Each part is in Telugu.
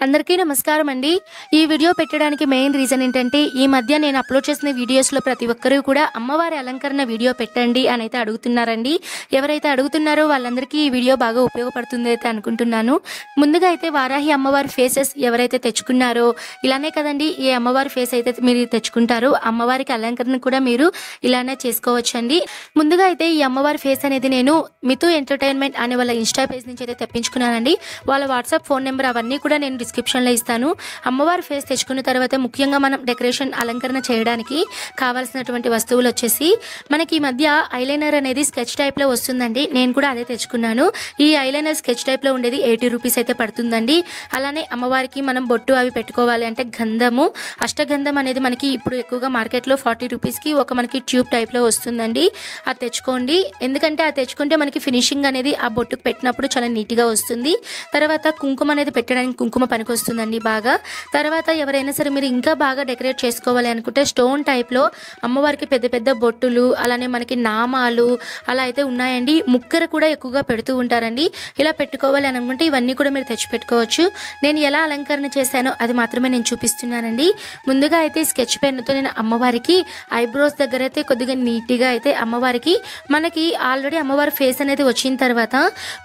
అందరికీ నమస్కారం అండి. ఈ వీడియో పెట్టడానికి మెయిన్ రీజన్ ఏంటంటే, ఈ మధ్య నేను అప్లోడ్ చేసిన వీడియోస్‌లో ప్రతి ఒక్కరు కూడా అమ్మవారి అలంకరణ వీడియో పెట్టండి అని అయితే అడుగుతున్నారండి. ఎవరైతే అడుగుతున్నారో వాళ్ళందరికీ ఈ వీడియో బాగా ఉపయోగపడుతుంది అయితే అనుకుంటున్నాను. ముందుగా అయితే వారాహి అమ్మవారి ఫేసెస్ ఎవరైతే తెచ్చుకున్నారో, ఇలానే కదండి ఏ అమ్మవారి ఫేస్ అయితే మీరు తెచ్చుకుంటారో, అమ్మవారికి అలంకరణ కూడా మీరు ఇలానే చేసుకోవచ్చండి. ముందుగా అయితే ఈ అమ్మవారి ఫేస్ అనేది నేను మితు ఎంటర్‌టైన్‌మెంట్ అనే వాళ్ళ ఇన్‌స్టా పేజ్ నుంచి అయితే తెప్పించుకున్నానండి. వాళ్ళ వాట్సాప్ ఫోన్ నెంబర్ అవన్నీ కూడా నేను డిస్క్రిప్షన్లో ఇస్తాను. అమ్మవారి ఫేస్ తెచ్చుకున్న తర్వాత ముఖ్యంగా మనం డెకరేషన్ అలంకరణ చేయడానికి కావాల్సినటువంటి వస్తువులు వచ్చేసి మనకి ఈ మధ్య ఐలైనర్ అనేది స్కెచ్ టైప్లో వస్తుందండి. నేను కూడా అదే తెచ్చుకున్నాను. ఈ ఐలైనర్ స్కెచ్ టైప్లో ఉండేది 80 రూపీస్ అయితే పడుతుందండి. అలానే అమ్మవారికి మనం బొట్టు అవి పెట్టుకోవాలి అంటే గంధము, అష్టగంధం అనేది మనకి ఇప్పుడు ఎక్కువగా మార్కెట్లో 40 రూపీస్కి ఒక మనకి ట్యూబ్ టైప్లో వస్తుందండి. అది తెచ్చుకోండి. ఎందుకంటే అది తెచ్చుకుంటే మనకి ఫినిషింగ్ అనేది ఆ బొట్టుకు పెట్టినప్పుడు చాలా నీట్గా వస్తుంది. తర్వాత కుంకుమ అనేది పెట్టడానికి కుంకుమ పనికొస్తుందండి బాగా. తర్వాత ఎవరైనా సరే మీరు ఇంకా బాగా డెకరేట్ చేసుకోవాలి అనుకుంటే స్టోన్ టైప్లో అమ్మవారికి పెద్ద పెద్ద బొట్టులు, అలానే మనకి నామాలు అలా అయితే ఉన్నాయండి. ముక్కెర కూడా ఎక్కువగా పెడుతూ ఉంటారండి. ఇలా పెట్టుకోవాలి అని అనుకుంటే ఇవన్నీ కూడా మీరు తెచ్చి పెట్టుకోవచ్చు. నేను ఎలా అలంకరణ చేశానో అది మాత్రమే నేను చూపిస్తున్నానండి. ముందుగా అయితే స్కెచ్ పెన్నుతో నేను అమ్మవారికి ఐబ్రోస్ దగ్గర అయితే కొద్దిగా నీట్గా అయితే అమ్మవారికి మనకి ఆల్రెడీ అమ్మవారి ఫేస్ అనేది వచ్చిన తర్వాత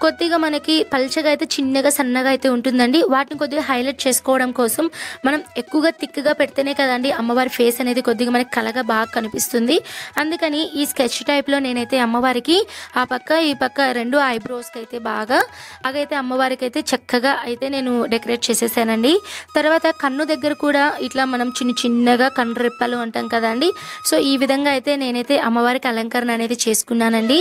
కొద్దిగా మనకి పల్చగా అయితే చిన్నగా సన్నగా అయితే ఉంటుందండి. వాటిని కొద్దిగా హైలైట్ చేసుకోవడం కోసం మనం ఎక్కువగా థిక్గా పెడితేనే కదండి అమ్మవారి ఫేస్ అనేది కొద్దిగా మనకి కలగా బాగా కనిపిస్తుంది. అందుకని ఈ స్కెచ్ టైప్లో నేనైతే అమ్మవారికి ఆ పక్క ఈ పక్క రెండు ఐబ్రోస్కి అయితే బాగా అయితే అమ్మవారికి అయితే చక్కగా అయితే నేను డెకరేట్ చేసేసానండి. తర్వాత కన్ను దగ్గర కూడా ఇట్లా మనం చిన్నగా కన్ను రెప్పలు అంటాం కదండి. సో ఈ విధంగా అయితే నేనైతే అమ్మవారికి అలంకరణ అనేది చేసుకున్నానండి.